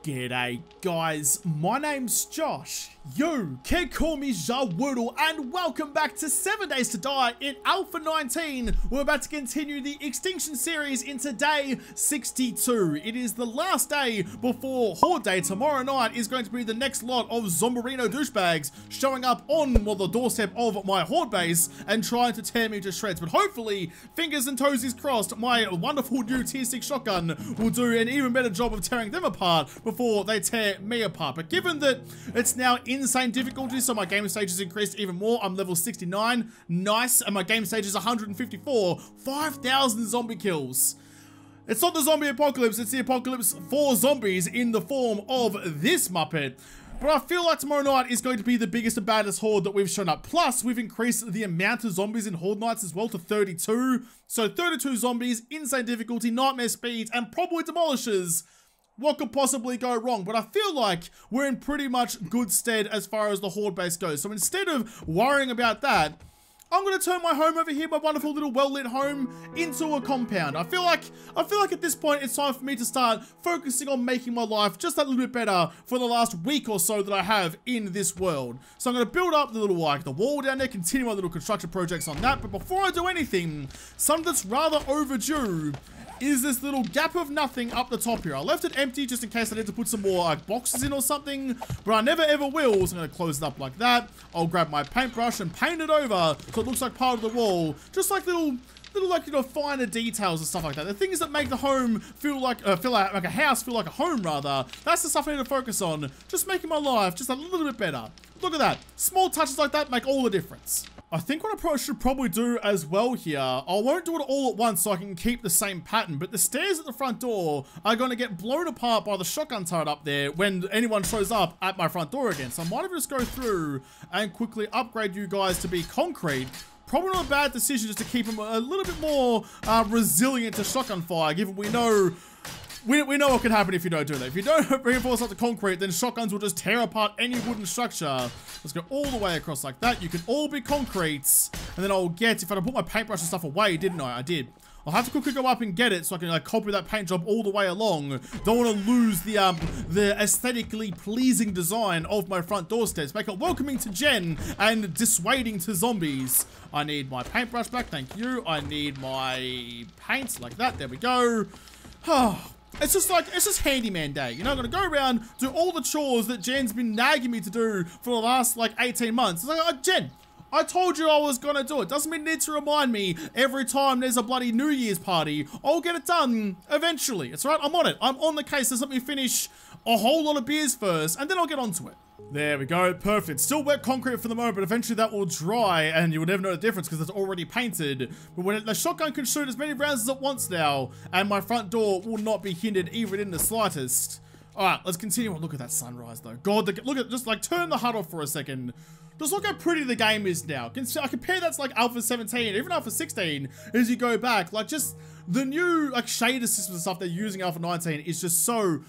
G'day guys, my name's Josh. You can call me Jawoodle, and welcome back to 7 Days to Die in Alpha 19. We're about to continue the Extinction series into day 62. It is the last day before Horde Day. Tomorrow night is going to be the next lot of Zombarino douchebags showing up on the doorstep of my Horde base and trying to tear me to shreds. But hopefully, fingers and toesies crossed, my wonderful new tier 6 shotgun will do an even better job of tearing them apart before they tear me apart. But given that it's now insane difficulty, so my game stage has increased even more. I'm level 69, nice, and my game stage is 154, 5,000 zombie kills. It's not the zombie apocalypse, it's the apocalypse for zombies in the form of this Muppet. But I feel like tomorrow night is going to be the biggest and baddest horde that we've shown up. Plus, we've increased the amount of zombies in Horde Nights as well to 32. So 32 zombies, insane difficulty, nightmare speeds, and probably demolishes. What could possibly go wrong? But I feel like we're in pretty much good stead as far as the Horde base goes. So instead of worrying about that, I'm going to turn my home over here, my wonderful little well-lit home, into a compound. I feel like at this point it's time for me to start focusing on making my life just that little bit better for the last week or so that I have in this world. So I'm going to build up the little, like, the wall down there, continue my little construction projects on that. But before I do anything, something that's rather overdue is this little gap of nothing up the top here. I left it empty just in case I need to put some more like boxes in or something, but I never ever will, so I'm going to close it up like that. I'll grab my paintbrush and paint it over so it looks like part of the wall, just like little like, you know, finer details and stuff like that. The things that make the home feel like a house feel like a home rather. That's the stuff I need to focus on. Just making my life just a little bit better. Look at that. Small touches like that make all the difference. I think what I should probably do as well here, I won't do it all at once so I can keep the same pattern, but the stairs at the front door are going to get blown apart by the shotgun turret up there when anyone shows up at my front door again. So I might have just go through and quickly upgrade you guys to be concrete. Probably not a bad decision just to keep them a little bit more resilient to shotgun fire, given we know what can happen if you don't do that. If you don't reinforce up the concrete, then shotguns will just tear apart any wooden structure. Let's go all the way across like that. You can all be concretes. And then I'll get, if I put my paintbrush and stuff away, didn't I? I did. I'll have to quickly go up and get it so I can like copy that paint job all the way along. Don't want to lose the aesthetically pleasing design of my front doorsteps. Make it welcoming to Jen and dissuading to zombies. I need my paintbrush back, thank you. I need my paint like that. There we go. It's just handyman day. You know, I'm gonna go around, do all the chores that Jen's been nagging me to do for the last like 18 months. It's like, Jen, I told you I was gonna do it. Doesn't mean you need to remind me every time there's a bloody New Year's party. I'll get it done eventually. It's right, I'm on it. I'm on the case. Just let me finish a whole lot of beers first, and then I'll get onto it. There we go, perfect. Still wet concrete for the moment, but eventually that will dry and you will never know the difference because it's already painted. But when the shotgun can shoot as many rounds as it wants now, and my front door will not be hindered even in the slightest. All right, let's continue. Look at that sunrise though. God, look at, just like turn the HUD off for a second. Just look how pretty the game is now. I compare that to like Alpha 17, even Alpha 16 as you go back. Like just the new like shader system and stuff they're using Alpha 19 is just so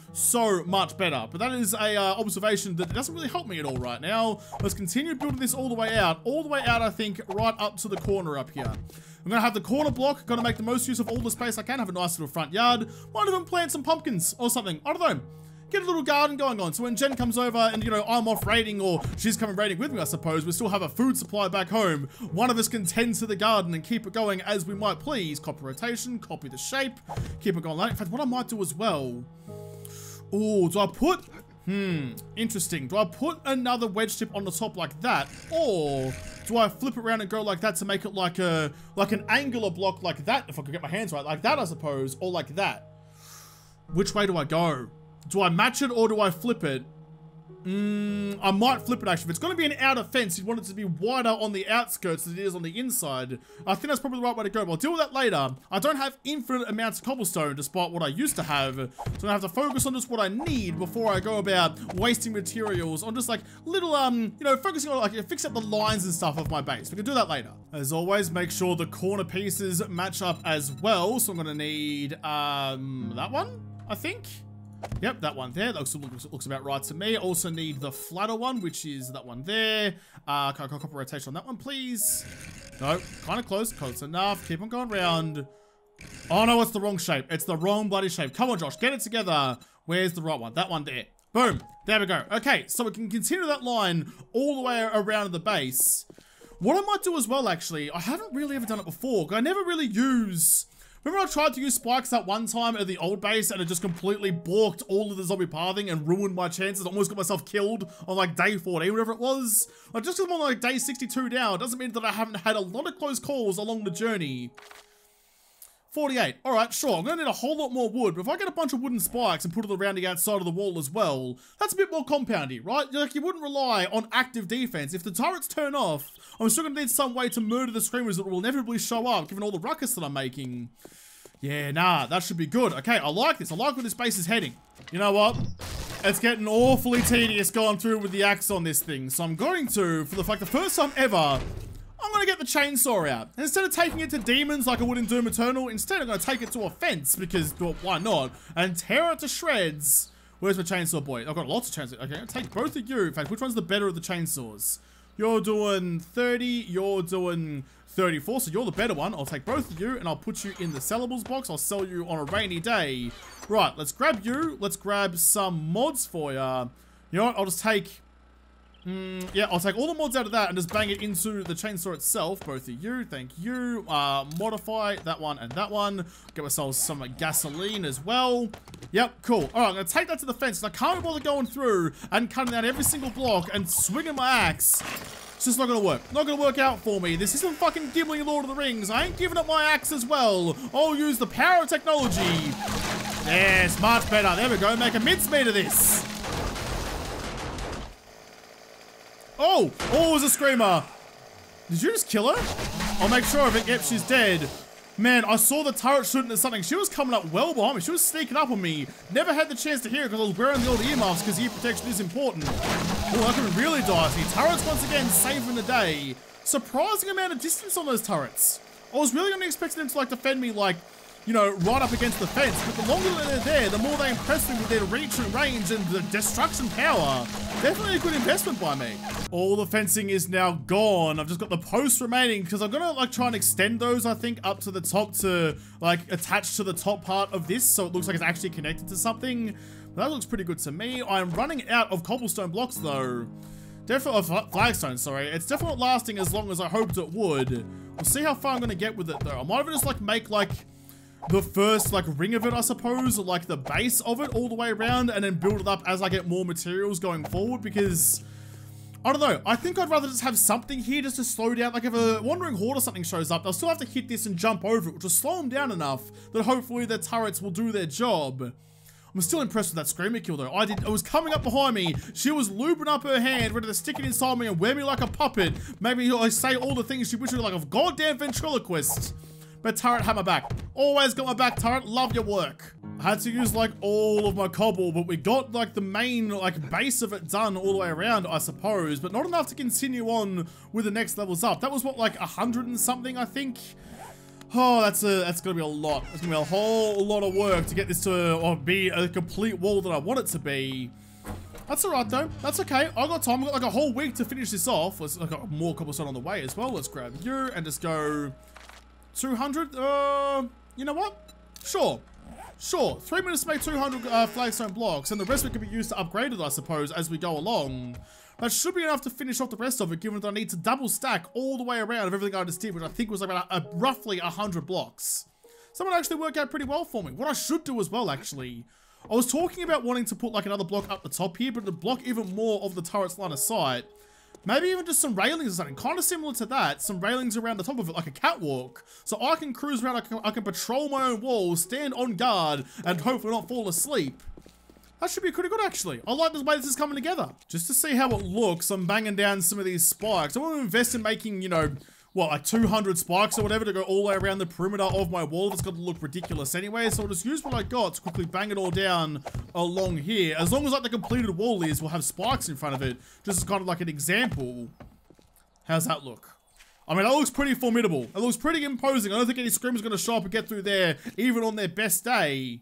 much better. But that is a observation that doesn't really help me at all right now. Let's continue building this all the way out. All the way out, I think, right up to the corner up here. I'm going to have the corner block. Going to make the most use of all the space I can. Have a nice little front yard. Might even plant some pumpkins or something. I don't know. Get a little garden going on. So when Jen comes over and, you know, I'm off raiding or she's coming raiding with me, I suppose, we still have a food supply back home. One of us can tend to the garden and keep it going as we might please. Copy rotation, copy the shape, keep it going. In fact, what I might do as well. Oh, do I put... interesting. Do I put another wedge tip on the top like that? Or do I flip it around and go like that to make it like an angular block like that? If I could get my hands right. Like that, I suppose. Or like that. Which way do I go? Do I match it or do I flip it? I might flip it actually. If it's going to be an outer fence, you'd want it to be wider on the outskirts than it is on the inside. I think that's probably the right way to go. But I'll deal with that later. I don't have infinite amounts of cobblestone despite what I used to have. So I have to focus on just what I need before I go about wasting materials on just like little, you know, focusing on like fix up the lines and stuff of my base. We can do that later. As always, make sure the corner pieces match up as well. So I'm going to need that one, I think. Yep, that one there. Looks about right to me. Also need the flatter one, which is that one there. Can I copy rotation on that one, please? No, kind of close. Close enough. Keep on going round. Oh no, it's the wrong shape. It's the wrong bloody shape. Come on, Josh, get it together. Where's the right one? That one there. Boom. There we go. Okay, so we can continue that line all the way around the base. What I might do as well, actually, I haven't really ever done it before. I never really use... Remember I tried to use spikes that one time at the old base and it just completely balked all of the zombie pathing and ruined my chances. I almost got myself killed on like day 14, whatever it was. Like just because I'm on like day 62 now, doesn't mean that I haven't had a lot of close calls along the journey. 48. All right, sure. I'm going to need a whole lot more wood, but if I get a bunch of wooden spikes and put it around the outside of the wall as well, that's a bit more compoundy, right? Like, you wouldn't rely on active defense. If the turrets turn off, I'm still going to need some way to murder the screamers that will inevitably show up, given all the ruckus that I'm making. Yeah, nah, that should be good. Okay, I like this. I like where this base is heading. You know what? It's getting awfully tedious going through with the axe on this thing, so I'm going to, for the first time ever, I'm going to get the chainsaw out. And instead of taking it to demons like I would in Doom Eternal, instead I'm going to take it to a fence, because, well, why not? And tear it to shreds. Where's my chainsaw boy? I've got lots of chainsaws. Okay, I'll take both of you. In fact, which one's the better of the chainsaws? You're doing 30, you're doing 34, so you're the better one. I'll take both of you, and I'll put you in the sellables box. I'll sell you on a rainy day. Right, let's grab you. Let's grab some mods for you. You know what? I'll just take... yeah, I'll take all the mods out of that and just bang it into the chainsaw itself. Both of you, thank you. Modify that one and that one. Get myself some gasoline as well. Yep, cool. All right, I'm going to take that to the fence. I can't bother going through and cutting down every single block and swinging my axe. It's just not going to work. Not going to work out for me. This isn't fucking Gimli Lord of the Rings. I ain't giving up my axe as well. I'll use the power of technology. Yes, much better. There we go. Make a mincemeat of this. Oh! Oh, it was a screamer. Did you just kill her? I'll make sure of it. Yep, she's dead. Man, I saw the turret shooting at something. She was coming up well behind me. She was sneaking up on me. Never had the chance to hear it because I was wearing the old earmuffs because ear protection is important. Oh, that could really dicey. Turrets once again saving the day. Surprising amount of distance on those turrets. I was really only expecting them to like defend me like, you know, right up against the fence, but the longer that they're there, the more they impress me with their reach and range and the destruction power. Definitely a good investment by me. All the fencing is now gone. I've just got the posts remaining because I'm gonna like try and extend those, I think, up to the top to like attach to the top part of this so it looks like it's actually connected to something. That looks pretty good to me. I'm running out of cobblestone blocks though. Definitely, flagstone, sorry. It's definitely not lasting as long as I hoped it would. We'll see how far I'm gonna get with it though. I might even just like make like the first like ring of it, I suppose, or like the base of it all the way around and then build it up as I get more materials going forward because I don't know. I think I'd rather just have something here just to slow down. Like if a wandering horde or something shows up, they'll still have to hit this and jump over it, which will slow them down enough that hopefully their turrets will do their job. I'm still impressed with that screamer kill though. It was coming up behind me. She was lubing up her hand, ready to stick it inside me and wear me like a puppet. Maybe I say all the things she wishes like a goddamn ventriloquist. But turret had my back. Always got my back, turret. Love your work. I had to use like all of my cobble, but we got like the main like base of it done all the way around, I suppose, but not enough to continue on with the next levels up. That was what, like 100 and something, I think. Oh, that's gonna be a lot. It's gonna be a whole lot of work to get this to be a complete wall that I want it to be. That's alright though. That's okay. I got time. I got like a whole week to finish this off. I got more cobblestone on the way as well. Let's grab you and just go 200. You know what? Sure. 3 minutes to make 200 flagstone blocks, and the rest of it can be used to upgrade it, I suppose, as we go along. That should be enough to finish off the rest of it, given that I need to double stack all the way around of everything I just did, which I think was about roughly 100 blocks. So that would actually work out pretty well for me. What I should do as well, actually, I was talking about wanting to put like another block up the top here, but to block even more of the turret's line of sight. Maybe even just some railings or something, kind of similar to that. Some railings around the top of it, like a catwalk. So I can cruise around, I can patrol my own walls, stand on guard, and hopefully not fall asleep. That should be pretty good, actually. I like the way this is coming together. Just to see how it looks, I'm banging down some of these spikes. I want to invest in making, you know, what, like 200 spikes or whatever to go all the way around the perimeter of my wall. That's got to look ridiculous anyway, so I'll just use what I got to quickly bang it all down along here. As long as like the completed wall is, we'll have spikes in front of it, just as kind of like an example. How's that look? I mean, that looks pretty formidable. It looks pretty imposing. I don't think any screamers are going to show up and get through there, even on their best day.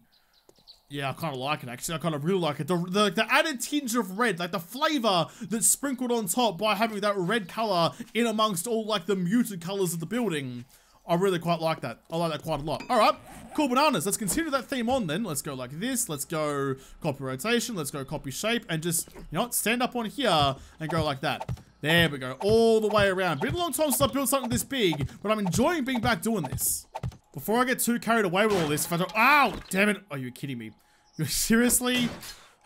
Yeah, I kind of like it, actually. I kind of really like it. The added tinge of red, like the flavor that's sprinkled on top by having that red color in amongst all like the muted colors of the building. I really quite like that. I like that quite a lot. All right, cool bananas. Let's continue that theme on then. Let's go like this. Let's go copy rotation. Let's go copy shape and just, you know what, stand up on here and go like that. There we go, all the way around. Been a long time since I built something this big, but I'm enjoying being back doing this. Before I get too carried away with all this, if I don't, ow, damn it. Are you kidding me? You're seriously?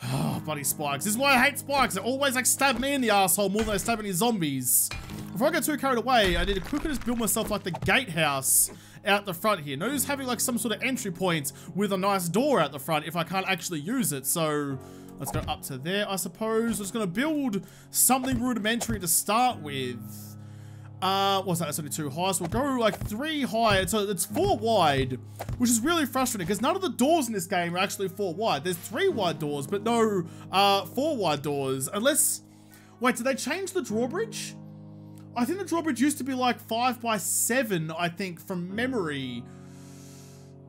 Oh, bloody spikes. This is why I hate spikes. They always like stab me in the asshole more than they stab any zombies. Before I get too carried away, I need to quickly just build myself like the gatehouse out the front here. Notice having like some sort of entry point with a nice door out the front if I can't actually use it. So let's go up to there, I suppose. I'm just gonna build something rudimentary to start with. What's that? That's only 2 high, so we'll go like 3 high. So it's 4 wide, which is really frustrating because none of the doors in this game are actually 4 wide. There's 3 wide doors, but no 4 wide doors. Unless, wait, did they change the drawbridge? I think the drawbridge used to be like 5 by 7, I think, from memory.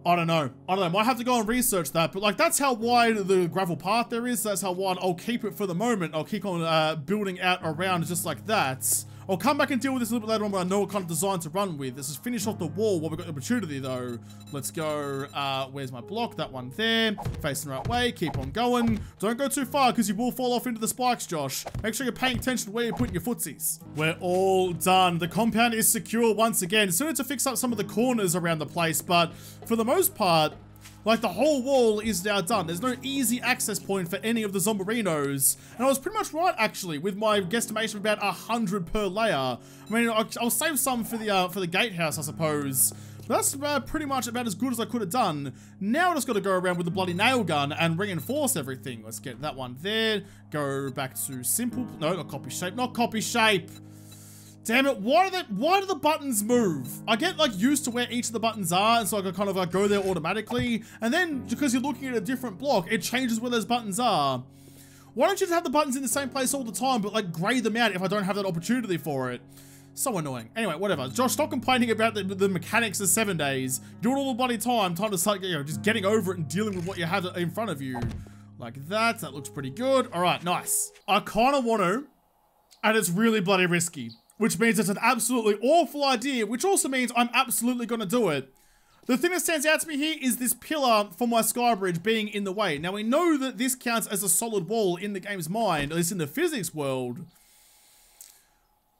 I don't know. Might have to go and research that, but like that's how wide the gravel path there is. That's how wide I'll keep it for the moment. I'll keep on building out around just like that. I'll come back and deal with this a little bit later on when I know what kind of design to run with. Let's just finish off the wall while we've got the opportunity though. Let's go, where's my block? That one there. Facing the right way, keep on going. Don't go too far because you will fall off into the spikes, Josh. Make sure you're paying attention to where you're putting your footsies. We're all done. The compound is secure once again. Still need to fix up some of the corners around the place, but for the most part, like the whole wall is now done. There's no easy access point for any of the Zombarinos. And I was pretty much right actually with my guesstimation of about 100 per layer. I mean, I'll save some for the gatehouse, I suppose. But that's pretty much about as good as I could have done. Now I just got to go around with the bloody nail gun and reinforce everything. Let's get that one there. Go back to simple. No, not copy shape. Not copy shape. Damn it, why do the buttons move? I get like used to where each of the buttons are, and so I can kind of like go there automatically. And then because you're looking at a different block, it changes where those buttons are. Why don't you just have the buttons in the same place all the time, but like gray them out if I don't have that opportunity for it? So annoying. Anyway, whatever. Josh, stop complaining about the mechanics of 7 days. Do it all the bloody time. Time to start, you know, just getting over it and dealing with what you have in front of you. Like that. That looks pretty good. All right, nice. I kind of want to, and it's really bloody risky. Which means it's an absolutely awful idea, which also means I'm absolutely going to do it. The thing that stands out to me here is this pillar for my sky bridge being in the way. Now we know that this counts as a solid wall in the game's mind, at least in the physics world.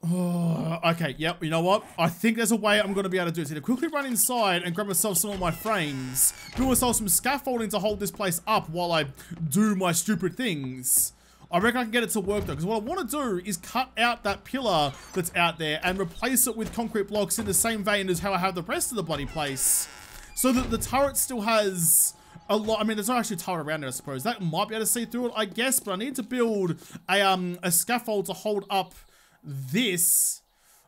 Oh, okay, yep, you know what? I think there's a way I'm going to be able to do it. So to quickly run inside and grab myself some of my frames, build myself some scaffolding to hold this place up while I do my stupid things. I reckon I can get it to work though, because what I want to do is cut out that pillar that's out there and replace it with concrete blocks in the same vein as how I have the rest of the bloody place. So that the turret still has a lot. I mean, there's not actually a turret around it, I suppose. That might be able to see through it, I guess, but I need to build a scaffold to hold up this.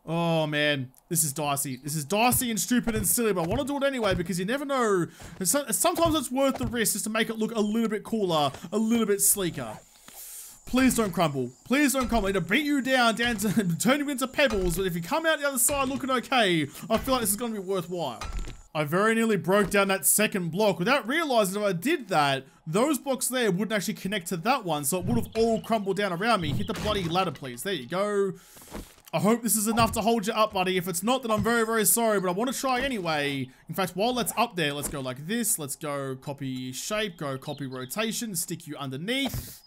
Oh man, this is dicey. This is dicey and stupid and silly, but I want to do it anyway because you never know. Sometimes it's worth the risk just to make it look a little bit cooler, a little bit sleeker. Please don't crumble. Please don't crumble. I need to beat you down to turn you into pebbles, but if you come out the other side looking okay, I feel like this is going to be worthwhile. I very nearly broke down that second block without realizing if I did that, those blocks there wouldn't actually connect to that one, so it would have all crumbled down around me. Hit the bloody ladder, please. There you go. I hope this is enough to hold you up, buddy. If it's not, then I'm very, very sorry, but I want to try anyway. In fact, while that's up there, let's go like this. Let's go copy shape, go copy rotation, stick you underneath.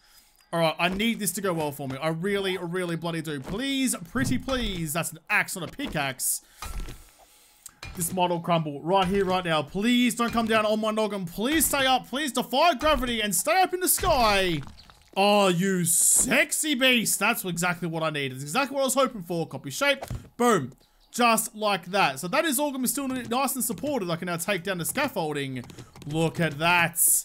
All right, I need this to go well for me. I really, really bloody do. Please, pretty please. That's an axe, not a pickaxe. This model crumble right here, right now. Please don't come down on my noggin. Please stay up. Please defy gravity and stay up in the sky. Oh, you sexy beast. That's exactly what I need. It's exactly what I was hoping for. Copy shape. Boom. Just like that. So that is all going to be still nice and supported. I can now take down the scaffolding. Look at that.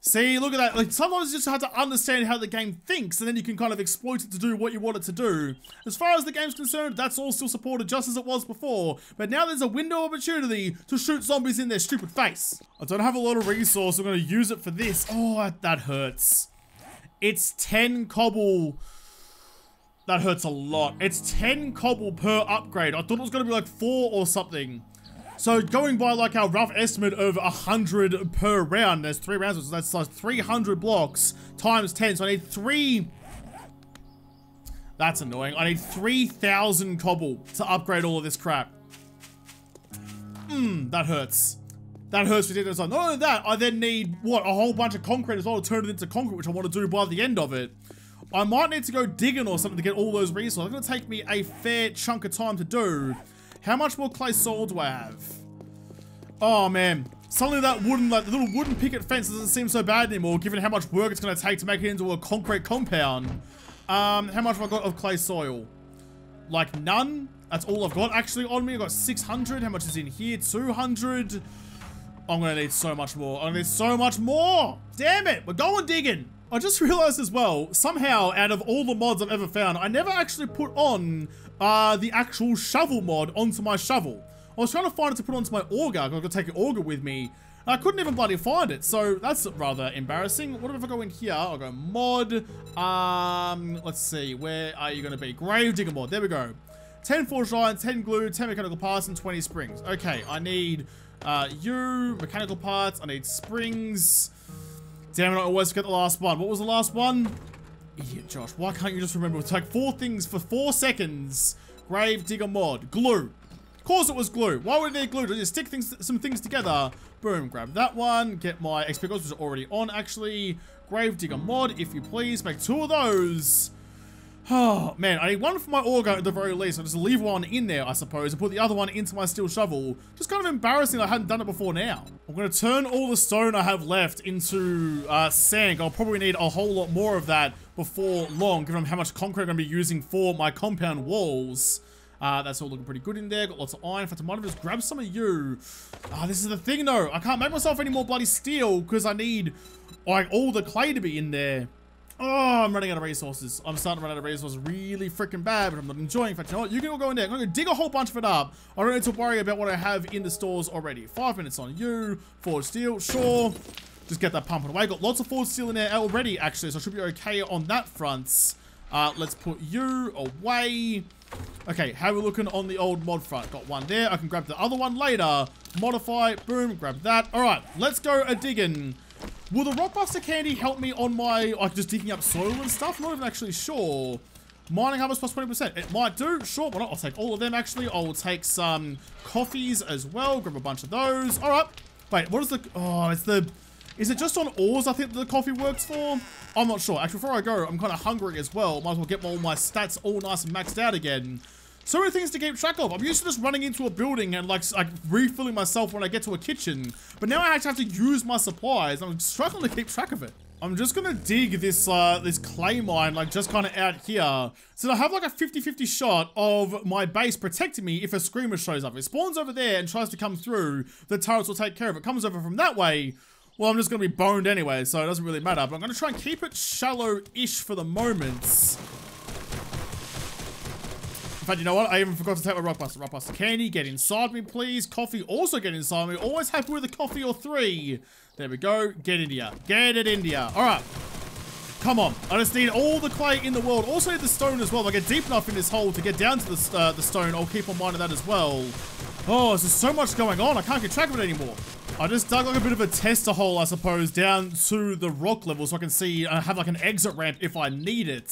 See, look at that. Like, sometimes you just have to understand how the game thinks, and then you can kind of exploit it to do what you want it to do. As far as the game's concerned, that's all still supported just as it was before. But now there's a window of opportunity to shoot zombies in their stupid face. I don't have a lot of resource. I'm going to use it for this. Oh, that hurts. It's 10 cobble. That hurts a lot. It's 10 cobble per upgrade. I thought it was going to be like 4 or something. So going by like our rough estimate of 100 per round, there's 3 rounds, so that's like 300 blocks times 10. So I need 3. That's annoying. I need 3,000 cobble to upgrade all of this crap. That hurts. That hurts for digging. Not only that, I then need, what, a whole bunch of concrete as well to turn it into concrete, which I want to do by the end of it. I might need to go digging or something to get all those resources. It's going to take me a fair chunk of time to do. How much more clay soil do I have? Oh, man. Suddenly that wooden, like, the little wooden picket fence doesn't seem so bad anymore, given how much work it's going to take to make it into a concrete compound. How much have I got of clay soil? Like, none? That's all I've got actually on me. I've got 600. How much is in here? 200. I'm going to need so much more. I'm going to need so much more. Damn it. We're going digging. I just realized as well, somehow out of all the mods I've ever found, I never actually put on the actual shovel mod onto my shovel. I was trying to find it to put onto my auger. I've got to take an auger with me. And I couldn't even bloody find it. So that's rather embarrassing. What if I go in here? I'll go mod. Let's see. Where are you going to be? Grave digger mod. There we go. 10 forged iron, 10 glue, 10 mechanical parts, and 20 springs. Okay, I need mechanical parts. I need springs. Damn it, I always forget the last one. What was the last one? Idiot, Josh. Why can't you just remember? It's like 4 things for 4 seconds. Grave digger mod. Glue. Of course it was glue. Why would it need glue? Just stick some things together. Boom, grab that one. Get my XP goals, which is already on, actually. Grave digger mod, if you please. Make 2 of those. Oh, man, I need 1 for my auger at the very least. I'll just leave 1 in there, I suppose, and put the other one into my steel shovel. Just kind of embarrassing I hadn't done it before now. I'm going to turn all the stone I have left into sand. I'll probably need a whole lot more of that before long, given how much concrete I'm going to be using for my compound walls. That's all looking pretty good in there. Got lots of iron. In fact, I might have just grabbed some of you. This is the thing, though. I can't make myself any more bloody steel because I need, like, all the clay to be in there. Oh, I'm running out of resources. I'm starting to run out of resources really freaking bad, but I'm not enjoying. In fact, you know what? You can all go in there. I'm going to dig a whole bunch of it up. I don't need to worry about what I have in the stores already. 5 minutes on you. Forged steel, sure. Just get that pumping away. Got lots of forged steel in there already, actually, so I should be okay on that front. Let's put you away. Okay, how are we looking on the old mod front? Got 1 there. I can grab the other one later. Modify. Boom. Grab that. All right, let's go a-digging. Will the Rockbuster candy help me on my, like, just digging up soil and stuff? I'm not even actually sure. Mining harvest plus 20%. It might do. Sure, why not? I'll take all of them, actually. I'll take some coffees as well. Grab a bunch of those. All right. Wait, what is the... Oh, it's the... Is it just on ores I think the coffee works for? I'm not sure. Actually, before I go, I'm kind of hungry as well. Might as well get all my stats all nice and maxed out again. So many things to keep track of. I'm used to just running into a building and like refilling myself when I get to a kitchen. But now I actually have to use my supplies. I'm struggling to keep track of it. I'm just gonna dig this this clay mine, like just kind of out here. So I have like a 50-50 shot of my base protecting me if a screamer shows up. If it spawns over there and tries to come through, the turrets will take care of it. Comes over from that way, well, I'm just gonna be boned anyway, so it doesn't really matter. But I'm gonna try and keep it shallow-ish for the moment. In fact, you know what? I even forgot to take my Rockbuster. Rockbuster candy, get inside me, please. Coffee, also get inside me. Always happy with a coffee or 3. There we go. Get into ya. Get it into ya. All right. Come on. I just need all the clay in the world. Also need the stone as well. If I get deep enough in this hole to get down to the stone, I'll keep on mining that as well. Oh, there's just so much going on. I can't get track of it anymore. I just dug like a bit of a tester hole, I suppose, down to the rock level so I can see, have like an exit ramp if I need it.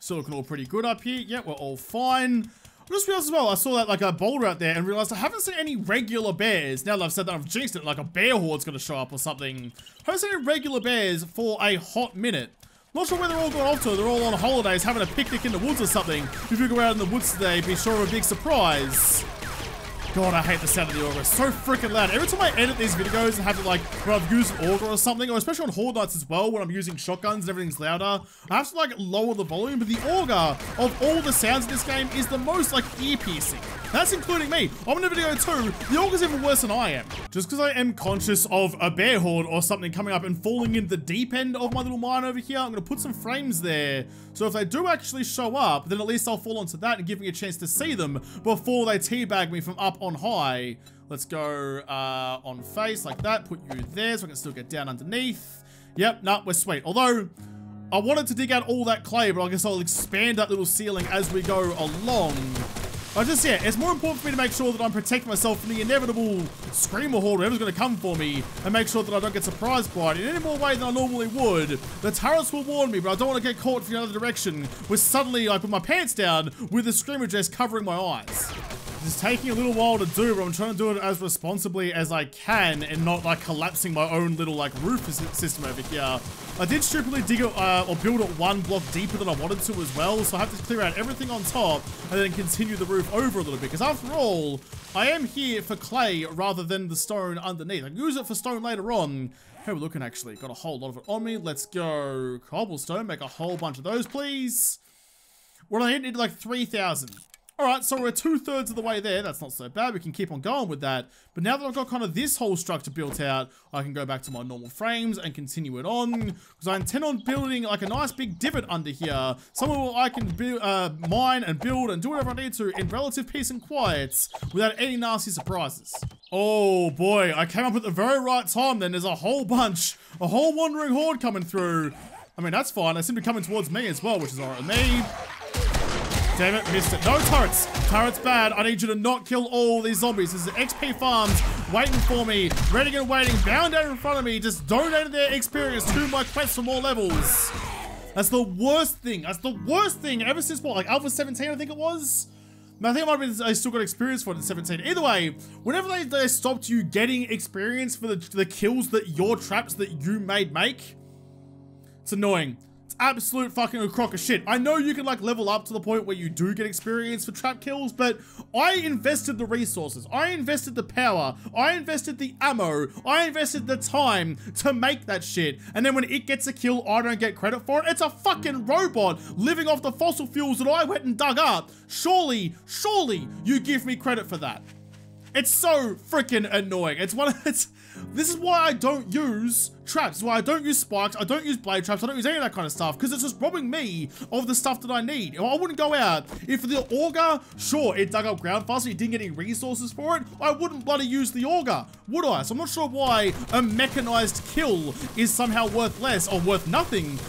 Still looking all pretty good up here. Yeah, we're all fine. I just realized as well, I saw that like a boulder out there and realized I haven't seen any regular bears. Now that I've said that, I've jinxed it, like a bear horde's gonna show up or something. I haven't seen any regular bears for a hot minute. Not sure where they're all going off to. They're all on holidays, having a picnic in the woods or something. If you go out in the woods today, be sure of a big surprise. God, I hate the sound of the auger. It's so freaking loud. Every time I edit these videos and have to like, when I've used an auger or something, or especially on Horde nights as well, when I'm using shotguns and everything's louder, I have to like lower the volume, but the auger of all the sounds in this game is the most like ear-piercing. That's including me. I'm in a video too. The auger's even worse than I am. Just because I am conscious of a bear horde or something coming up and falling in the deep end of my little mine over here, I'm going to put some frames there. So if they do actually show up, then at least I'll fall onto that and give me a chance to see them before they teabag me from up on high. Let's go on face like that. Put you there so I can still get down underneath. Yep, nah, we're sweet. Although, I wanted to dig out all that clay, but I guess I'll expand that little ceiling as we go along. Yeah, it's more important for me to make sure that I'm protecting myself from the inevitable screamer horde, whoever's going to come for me, and make sure that I don't get surprised by it in any more way than I normally would. The turrets will warn me, but I don't want to get caught from the other direction with suddenly I put my pants down with the screamer dress covering my eyes. It's taking a little while to do, but I'm trying to do it as responsibly as I can and not like collapsing my own little like roof system over here. I did stupidly dig it or build it one block deeper than I wanted to as well, so I have to clear out everything on top and then continue the roof over a little bit, because after all, I am here for clay rather than the stone underneath. I can use it for stone later on. How are we looking actually? Got a whole lot of it on me. Let's go cobblestone, make a whole bunch of those please. What do I need? Like 3,000. Alright, so we're 2/3 of the way there. That's not so bad. We can keep on going with that. But now that I've got kind of this whole structure built out, I can go back to my normal frames and continue it on. Because I intend on building like a nice big divot under here. Somewhere where I can mine and build and do whatever I need to in relative peace and quiet without any nasty surprises. Oh boy, I came up at the very right time then. There's a whole wandering horde coming through. I mean, that's fine. They seem to be coming towards me as well, which is alright with me. Damn it, missed it. No turrets. Turrets bad. I need you to not kill all these zombies. This is XP farms waiting for me. Ready and waiting. Bound out in front of me. Just donated their experience to my quest for more levels. That's the worst thing. That's the worst thing ever since what, like Alpha 17 I think it was? I think it might have been, I still got experience for it in 17. Either way, whenever they stopped you getting experience for the kills that your traps that you make, it's annoying. Absolute fucking crock of shit. I know you can like level up to the point where you do get experience for trap kills, but I invested the resources, I invested the power, I invested the ammo, I invested the time to make that shit, and then when it gets a kill, I don't get credit for it. It's a fucking robot living off the fossil fuels that I went and dug up. Surely you give me credit for that. It's so freaking annoying. This is why I don't use traps. This is why I don't use spikes. I don't use blade traps. I don't use any of that kind of stuff, because it's just robbing me of the stuff that I need. I wouldn't go out. If the auger, sure, it dug up ground faster, you didn't get any resources for it, I wouldn't bloody use the auger, would I? So I'm not sure why a mechanized kill is somehow worth less or worth nothing.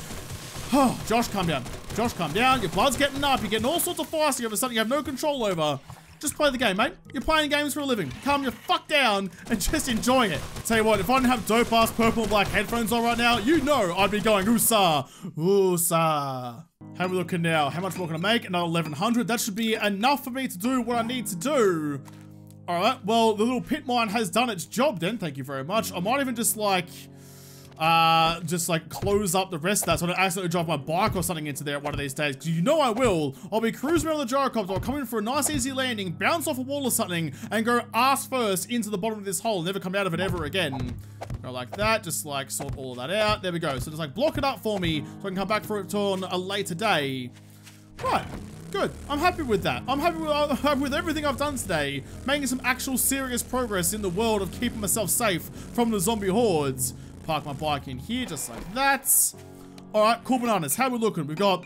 Oh, Josh, calm down. Josh, calm down. Your blood's getting up. You're getting all sorts of feisty over something you have no control over. Just play the game, mate. You're playing games for a living. Calm your fuck down and just enjoy it. Tell you what, if I didn't have dope-ass purple and black headphones on right now, you know I'd be going, ooh-sah, ooh-sah. How are we looking now? How much more can I make? Another 1,100. That should be enough for me to do what I need to do. All right, well, the little pit mine has done its job then. Thank you very much. I might even just like close up the rest of that so I don't accidentally drive my bike or something into there one of these days, because you know I will. I'll be cruising around the gyrocopter, I'll come in for a nice easy landing, bounce off a wall or something, and go ass first into the bottom of this hole, never come out of it ever again. Go like that, just like sort all of that out. There we go. So just like block it up for me so I can come back for it on a later day. Right. Good. I'm happy with that. I'm happy with everything I've done today, making some actual serious progress in the world of keeping myself safe from the zombie hordes. Park my bike in here just like that. Alright, cool bananas. How are we looking? We've got...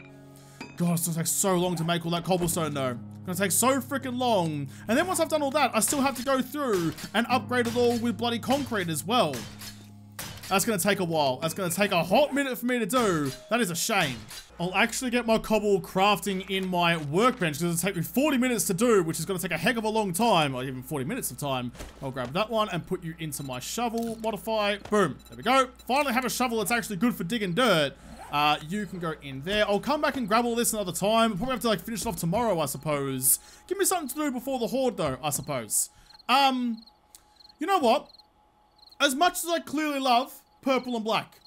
God, it's gonna take so long to make all that cobblestone though. It's gonna take so freaking long. And then once I've done all that, I still have to go through and upgrade it all with bloody concrete as well. That's gonna take a while. That's gonna take a hot minute for me to do. That is a shame. I'll actually get my cobble crafting in my workbench because it'll take me 40 minutes to do, which is gonna take a heck of a long time, or even 40 minutes of time. I'll grab that one and put you into my shovel, modify, boom, there we go. Finally have a shovel that's actually good for digging dirt. You can go in there. I'll come back and grab all this another time. Probably have to like finish it off tomorrow, I suppose. Give me something to do before the horde though, I suppose. You know what? As much as I clearly love purple and black,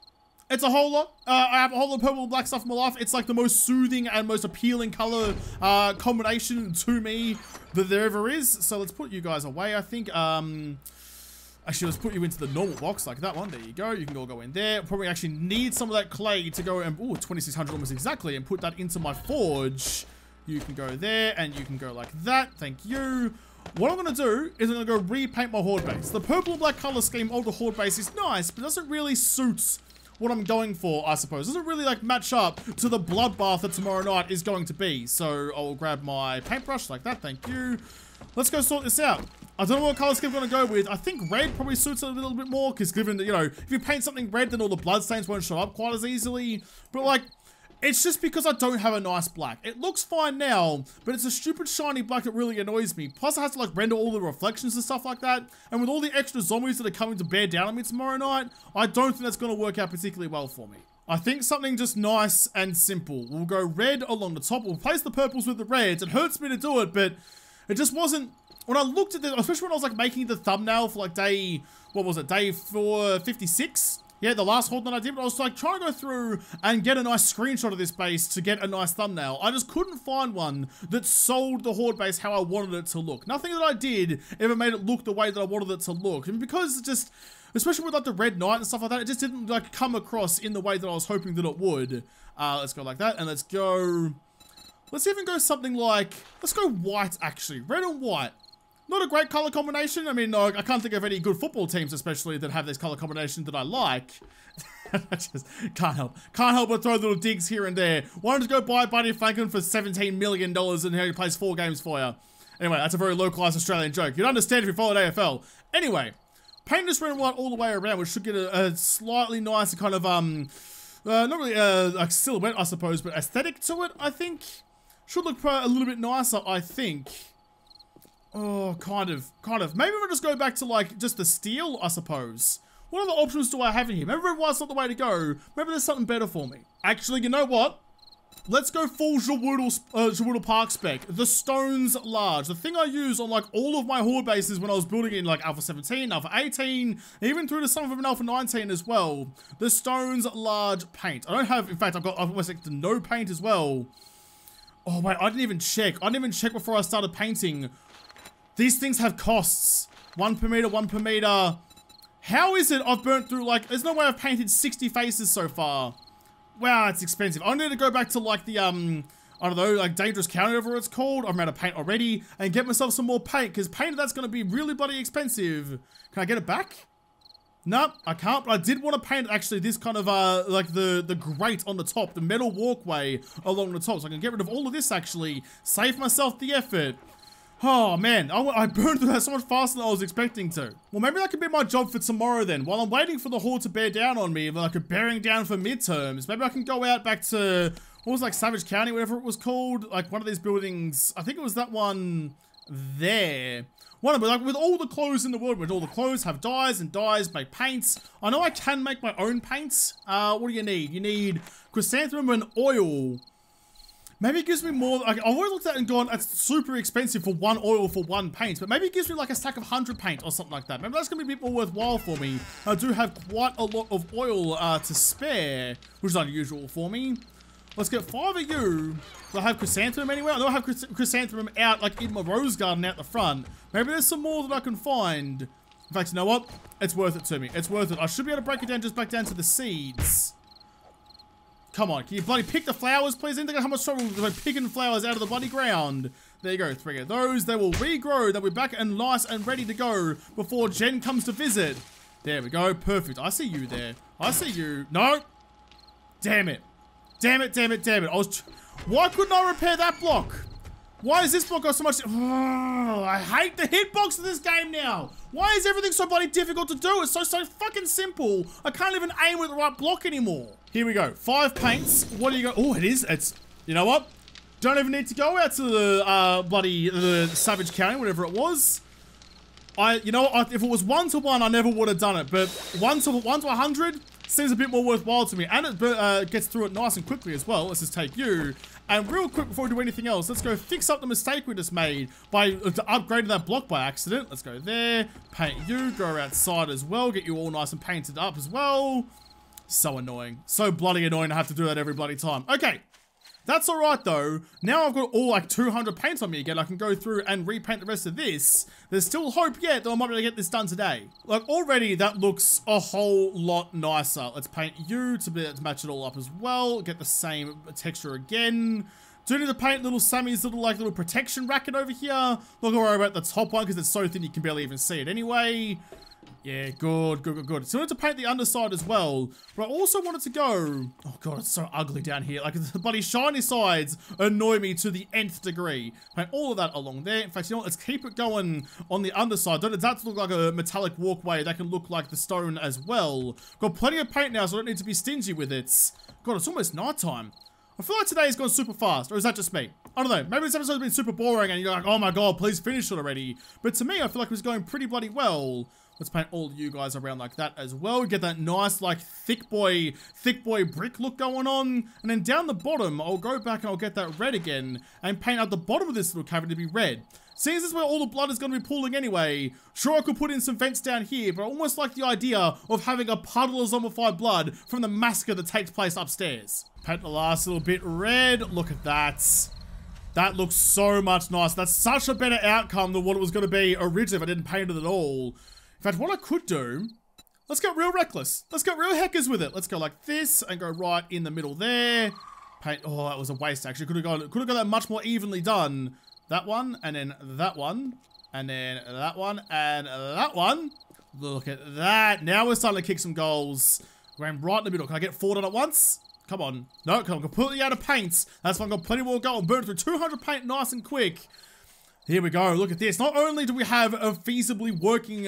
it's a whole lot. I have a whole lot of purple and black stuff in my life. It's like the most soothing and most appealing color combination to me that there ever is. So let's put you guys away, I think. Actually, let's put you into the normal box like that one. There you go. You can all go in there. Probably actually need some of that clay to go and, ooh, 2,600 almost exactly, and put that into my forge. You can go there and you can go like that. Thank you. What I'm going to do is I'm going to go repaint my horde base. The purple and black color scheme of the horde base is nice, but doesn't really suit what I'm going for, I suppose. Doesn't really like match up to the bloodbath that tomorrow night is going to be. So I'll grab my paintbrush like that. Thank you. Let's go sort this out. I don't know what color scheme I'm going to go with. I think red probably suits it a little bit more, because given that, you know, if you paint something red, then all the blood stains won't show up quite as easily. But like, it's just because I don't have a nice black. It looks fine now, but it's a stupid shiny black that really annoys me. Plus I have to like render all the reflections and stuff like that. And with all the extra zombies that are coming to bear down on me tomorrow night, I don't think that's going to work out particularly well for me. I think something just nice and simple. We'll go red along the top. We'll place the purples with the reds. It hurts me to do it, but it just wasn't when I looked at this, especially when I was like making the thumbnail for like day, what was it, day 456? Yeah, the last hold that I did, but I was like trying to go through and get a nice screenshot of this base to get a nice thumbnail. I just couldn't find one that sold the horde base how I wanted it to look. Nothing that I did ever made it look the way that I wanted it to look. And because it just, especially with like the Red Knight and stuff like that, it just didn't like come across in the way that I was hoping that it would. Let's go like that, and let's go, let's even go something like, let's go white actually, red and white. Not a great color combination. I mean, I can't think of any good football teams, especially that have this color combination that I like. I just can't help but throw little digs here and there. Why don't you go buy Buddy Franklin for $17 million and he plays 4 games for you? Anyway, that's a very localized Australian joke. You'd understand if you followed AFL. Anyway, paint this red and white all the way around, which should get a slightly nicer kind of, not really like silhouette, I suppose, but aesthetic to it, I think. Should look a little bit nicer, I think. Oh, kind of. Maybe we'll just go back to, like, just the steel, I suppose. What other options do I have in here? Maybe red white's not the way to go. Maybe there's something better for me. Actually, you know what? Let's go full Jawoodle Park spec. The stones large. The thing I use on, like, all of my horde bases when I was building in, like, Alpha 17, Alpha 18, even through to some of them in Alpha 19 as well. The stones large paint. I don't have, in fact, I've almost like the no paint as well. Oh, wait, I didn't even check. I didn't even check before I started painting. These things have costs. 1 per meter, 1 per meter. How is it I've burnt through, like, there's no way I've painted 60 faces so far. Wow, it's expensive. I need to go back to, like, the, I don't know, like, Dangerous County, whatever it's called. I'm out of paint already. And get myself some more paint, because paint that's going to be really bloody expensive. Can I get it back? Nope, I can't, but I did want to paint, actually, this kind of, like, the grate on the top, the metal walkway along the top. So I can get rid of all of this, actually. Save myself the effort. Oh man, I burned through that so much faster than I was expecting to. Well, maybe that could be my job for tomorrow then. While I'm waiting for the horde to bear down on me, like a bearing down for midterms, maybe I can go out back to, what was like Savage County, whatever it was called, like one of these buildings. I think it was that one there. One of them, like with all the clothes in the world, with all the clothes have dyes and dyes make paints. I know I can make my own paints. What do you need? You need chrysanthemum and oil. Maybe it gives me more, like, I've always looked at it and gone, it's super expensive for 1 oil for 1 paint, but maybe it gives me like a stack of 100 paint or something like that. Maybe that's going to be a bit more worthwhile for me. I do have quite a lot of oil to spare, which is unusual for me. Let's get 5 of you. Do I have chrysanthemum anywhere? I know I have chrysanthemum out, like, in my rose garden out the front. Maybe there's some more that I can find. In fact, you know what? It's worth it to me. It's worth it. I should be able to break it down just back down to the seeds. Come on, can you bloody pick the flowers, please? I didn't think how much trouble with picking flowers out of the bloody ground. There you go, 3 of those. They will regrow. They'll be back and nice and ready to go before Jen comes to visit. There we go, perfect. I see you there. I see you. No. Damn it. Damn it, damn it, damn it. Why couldn't I repair that block? Why has this block got so much? Oh, I hate the hitbox of this game now. Why is everything so bloody difficult to do? It's so fucking simple. I can't even aim with the right block anymore. Here we go. 5 paints. What do you got? Oh, it is. It's, you know what? Don't even need to go out to the bloody Savage County, whatever it was. You know, if it was 1 to 1, I never would have done it. But 1 to 100 seems a bit more worthwhile to me, and it gets through it nice and quickly as well. Let's just take you. And real quick before we do anything else, let's go fix up the mistake we just made by upgrading that block by accident. Let's go there, paint you, go outside as well, get you all nice and painted up as well. So annoying. So bloody annoying to have to do that every bloody time. Okay. That's alright though. Now I've got all like 200 paints on me again. I can go through and repaint the rest of this. There's still hope yet that I might be able to get this done today. Like already that looks a whole lot nicer. Let's paint you to be able to match it all up as well. Get the same texture again. Do need to paint little Sammy's little protection racket over here. Not gonna worry about the top one because it's so thin you can barely even see it anyway. Yeah, good. So I wanted to paint the underside as well, but I also wanted to go, oh god, it's so ugly down here. Like the bloody shiny sides annoy me to the nth degree. Paint all of that along there. In fact, you know what, let's keep it going on the underside. Don't it that look like a metallic walkway? That can look like the stone as well. Got plenty of paint now, so I don't need to be stingy with it. God, it's almost nighttime. I feel like today has gone super fast, or is that just me? I don't know, maybe this episode's been super boring and you're like, oh my god, please finish it already. But to me, I feel like it was going pretty bloody well. Let's paint all you guys around like that as well. Get that nice, like, thick boy brick look going on. And then down the bottom, I'll go back and I'll get that red again and paint out the bottom of this little cavity to be red. Seeing as this is where all the blood is going to be pooling anyway, sure I could put in some vents down here, but I almost like the idea of having a puddle of zombified blood from the massacre that takes place upstairs. Paint the last little bit red. Look at that. That looks so much nicer. That's such a better outcome than what it was going to be originally if I didn't paint it at all. In fact, what I could do, let's get real reckless. Let's get real heckers with it. Let's go like this and go right in the middle there. Paint, oh, that was a waste actually. Could have got that much more evenly done. That one, and then that one, and then that one, and that one. Look at that. Now we're starting to kick some goals. We're right in the middle. Can I get 4 done at once? Come on. No, I'm completely out of paints. That's why I've got plenty more gold. Burn through 200 paint nice and quick. Here we go, look at this. Not only do we have a feasibly working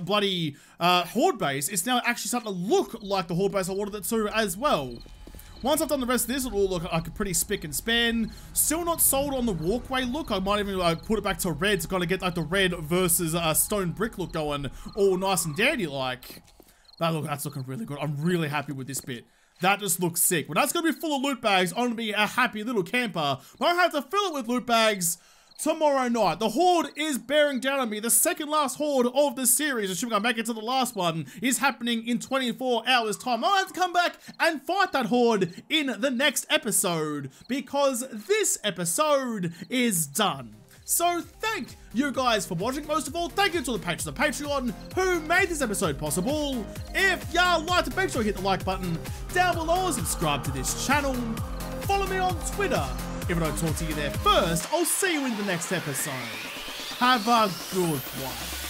bloody horde base, it's now actually starting to look like the horde base I wanted it to as well. Once I've done the rest of this, it'll look like a pretty spick and span. Still not sold on the walkway look. I might even put it back to red to kind of get like the red versus stone brick look going all nice and dandy like. That's looking really good. I'm really happy with this bit. That just looks sick. When that's going to be full of loot bags, I'm going to be a happy little camper. But I have to fill it with loot bags tomorrow night. The horde is bearing down on me. The second last horde of the series, assuming I make it to the last one, is happening in 24 hours time. I'll have to come back and fight that horde in the next episode because this episode is done. So thank you guys for watching. Most of all, thank you to the patrons of Patreon who made this episode possible. If y'all liked it, make sure you hit the like button down below and subscribe to this channel. Follow me on Twitter. If I don't talk to you there first, I'll see you in the next episode. Have a good one.